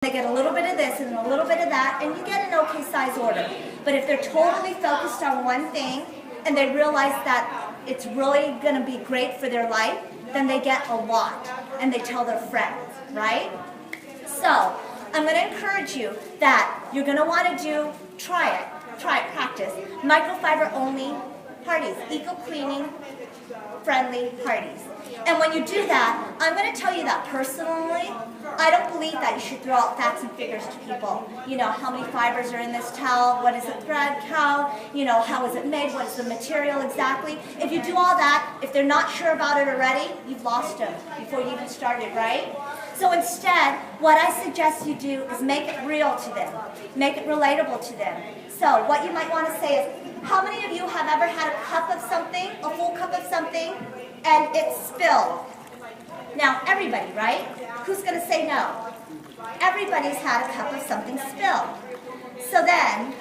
They get a little bit of this and a little bit of that, and you get an okay size order. But if they're totally focused on one thing and they realize that it's really going to be great for their life, then they get a lot and they tell their friends, right? So I'm going to encourage you that you're going to want to try it, practice. Microfiber only parties, eco-cleaning friendly parties. And when you do that, I'm going to tell you that personally, I don't believe that you should throw out facts and figures to people. You know, how many fibers are in this towel, what is the thread count, you know, how is it made, what is the material exactly. If you do all that, if they're not sure about it already, you've lost them before you even started, right? So instead, what I suggest you do is make it real to them, make it relatable to them. So what you might want to say is, how many of you have ever had a cup of something, a full cup of something, and it spilled? Now, everybody, right? Who's going to say no? Everybody's had a cup of something spilled. So then,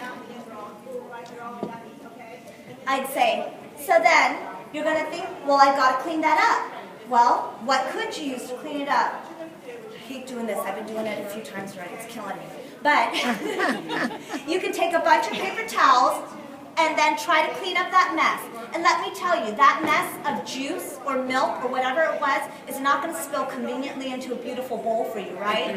I'd say, so then you're going to think, well, I've got to clean that up. Well, what could you use to clean it up? I hate doing this. I've been doing it a few times already. It's killing me. But you can take a bunch of paper towels and then try to clean up that mess. And let me tell you, that mess of juice or milk or whatever it was is not going to spill conveniently into a beautiful bowl for you, right?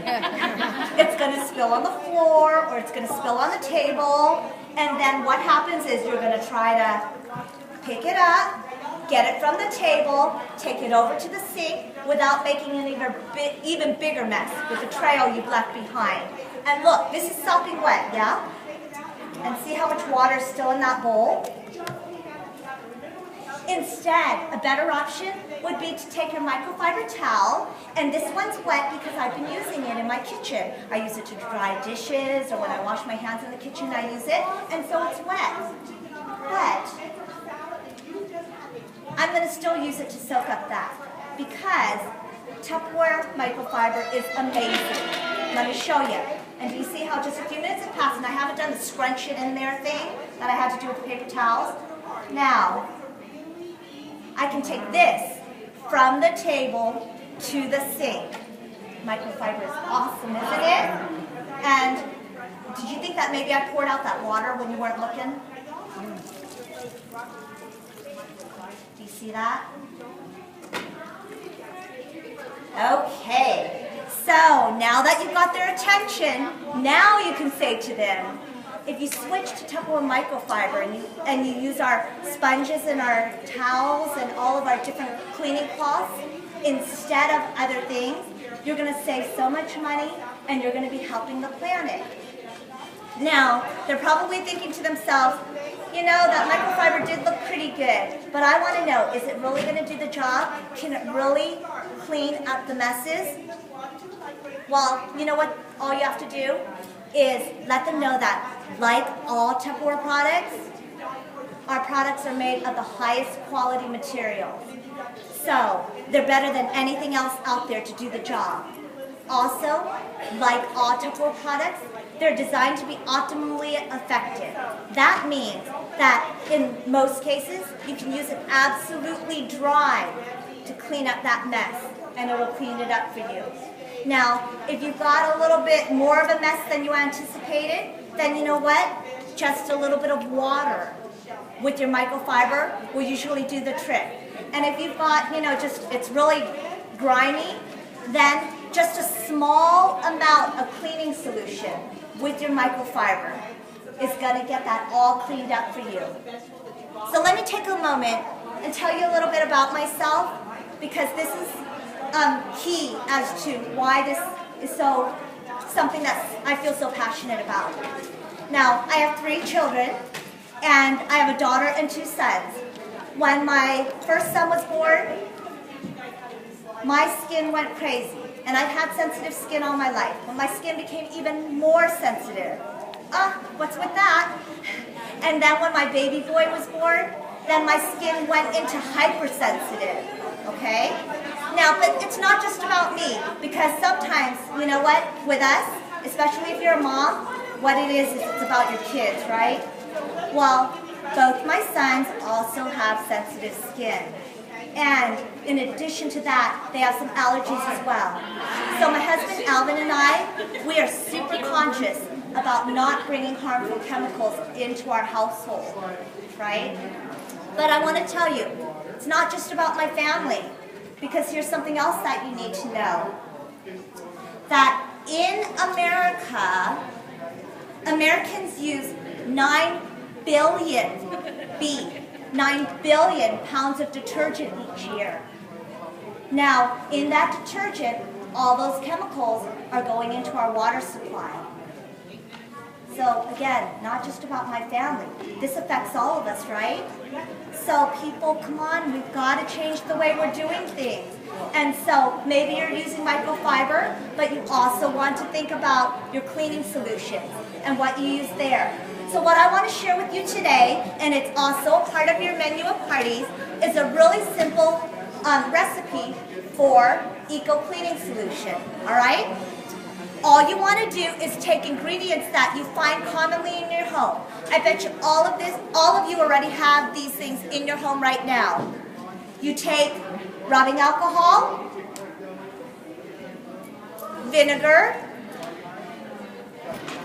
It's going to spill on the floor or it's going to spill on the table. And then what happens is you're going to try to pick it up, get it from the table, take it over to the sink without making an even bigger mess with the trail you've left behind. And look, this is sopping wet, yeah? And see how much water is still in that bowl? Instead, a better option would be to take your microfiber towel, and this one's wet because I've been using it in my kitchen. I use it to dry dishes, or when I wash my hands in the kitchen, I use it, and so it's wet. But I'm going to still use it to soak up that, because Tupperware microfiber is amazing. Let me show you. And do you see how just a few minutes have passed and I haven't done the scrunch it in there thing that I had to do with the paper towels? Now, I can take this from the table to the sink. Microfiber is awesome, isn't it? And did you think that maybe I poured out that water when you weren't looking? Do you see that? Okay. So, now that you've got their attention, now you can say to them, if you switch to Tupperware microfiber and you use our sponges and our towels and all of our different cleaning cloths instead of other things, you're going to save so much money and you're going to be helping the planet. Now, they're probably thinking to themselves, you know, that microfiber did look pretty good, but I want to know, is it really going to do the job? Can it really clean up the messes? Well, you know what all you have to do is let them know that, like all Tupperware products, our products are made of the highest quality materials. So, they're better than anything else out there to do the job. Also, like all Tupperware products, they're designed to be optimally effective. That means that in most cases, you can use it absolutely dry to clean up that mess, and it will clean it up for you. Now, if you've got a little bit more of a mess than you anticipated, then you know what? Just a little bit of water with your microfiber will usually do the trick. And if you've got, you know, just it's really grimy, then just a small amount of cleaning solution with your microfiber is going to get that all cleaned up for you. So let me take a moment and tell you a little bit about myself, because this is key as to why this is something that I feel so passionate about. Now, I have 3 children, and I have a daughter and 2 sons. When my first son was born, my skin went crazy, and I've had sensitive skin all my life. But my skin became even more sensitive. What's with that? And then when my baby boy was born, then my skin went into hypersensitive, okay? Now, but it's not just about me, because sometimes, you know what, with us, especially if you're a mom, what it is it's about your kids, right? Well, both my sons also have sensitive skin. And in addition to that, they have some allergies as well. So my husband Alvin and I, we are super conscious about not bringing harmful chemicals into our household, right? But I want to tell you, it's not just about my family, because here's something else that you need to know. That in America, Americans use 9 billion pounds of detergent each year. Now, in that detergent, all those chemicals are going into our water supply. So again, not just about my family. This affects all of us, right? So people, come on, we've got to change the way we're doing things. And so maybe you're using microfiber, but you also want to think about your cleaning solutions and what you use there. So what I want to share with you today, and it's also a part of your menu of parties, is a really simple recipe for eco-cleaning solution, all right? All you want to do is take ingredients that you find commonly in your home. I bet you all of you already have these things in your home right now. You take rubbing alcohol, vinegar,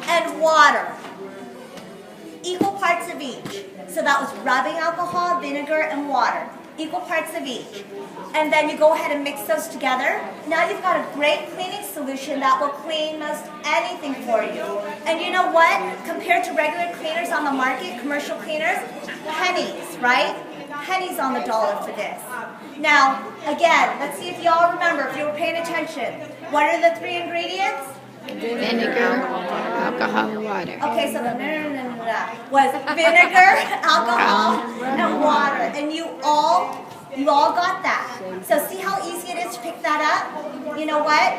and water. Equal parts of each. So that was rubbing alcohol, vinegar, and water. Equal parts of each. And then you go ahead and mix those together. Now you've got a great cleaning solution that will clean most anything for you. And you know what? Compared to regular cleaners on the market, commercial cleaners, pennies, right? Pennies on the dollar for this. Now, again, let's see if you all remember, if you were paying attention. What are the 3 ingredients? Vinegar, alcohol, and water. Okay, so the was vinegar, alcohol, and water. And you all got that. So see how easy it is to pick that up? You know what?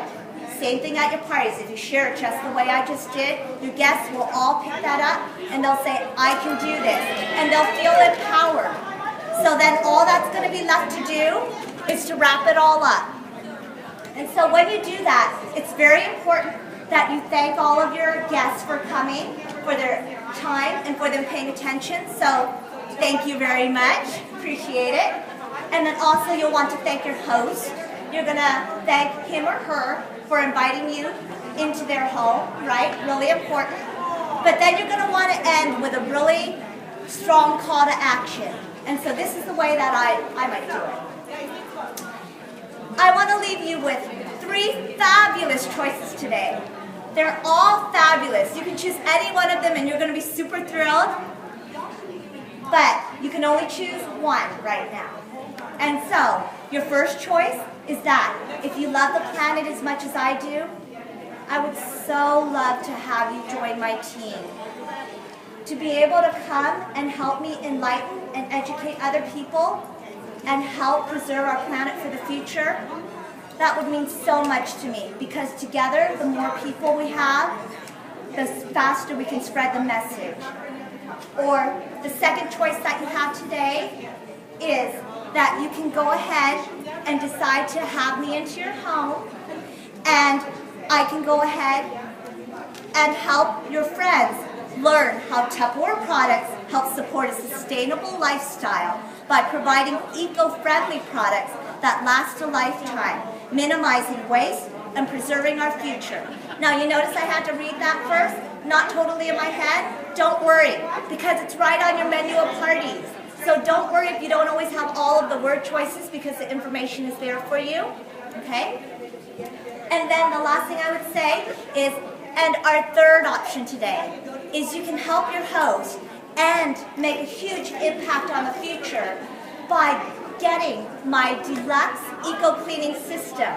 Same thing at your parties. If you share it just the way I just did, your guests will all pick that up and they'll say, I can do this. And they'll feel empowered. So then all that's going to be left to do is to wrap it all up. And so when you do that, it's very important that you thank all of your guests for coming, for their time, and for them paying attention. So thank you very much. Appreciate it. And then also you'll want to thank your host. You're going to thank him or her for inviting you into their home, right? Really important. But then you're going to want to end with a really strong call to action. And so this is the way that I might do it. I want to leave you with 3 fabulous choices today. They're all fabulous. You can choose any one of them and you're going to be super thrilled. But you can only choose one right now. And so, your first choice is that if you love the planet as much as I do, I would so love to have you join my team. To be able to come and help me enlighten and educate other people and help preserve our planet for the future, that would mean so much to me, because together, the more people we have, the faster we can spread the message. Or the second choice that you have today is that you can go ahead and decide to have me into your home, and I can go ahead and help your friends learn how Tupperware products help support a sustainable lifestyle by providing eco-friendly products that last a lifetime, minimizing waste and preserving our future. Now you notice I had to read that first, not totally in my head. Don't worry, because it's right on your menu of parties. So don't worry if you don't always have all of the word choices, because the information is there for you, okay? And then the last thing I would say is, and our third option today, is you can help your host and make a huge impact on the future by getting my deluxe eco-cleaning system.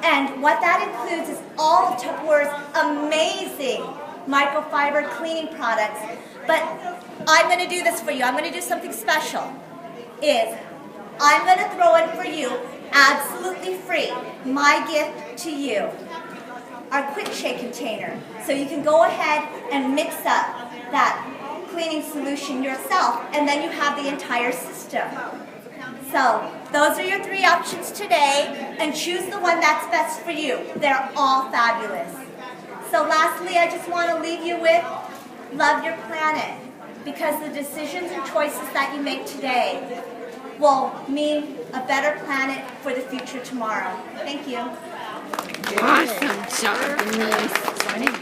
And what that includes is all of Tupperware's amazing microfiber cleaning products. But I'm going to do this for you. I'm going to do something special. I'm going to throw in for you, absolutely free, my gift to you, our quick shake container. So you can go ahead and mix up that cleaning solution yourself, and then you have the entire system. So those are your 3 options today, and choose the one that's best for you. They're all fabulous. So lastly, I just want to leave you with, love your planet, because the decisions and choices that you make today will mean a better planet for the future tomorrow. Thank you. Awesome job, Denise.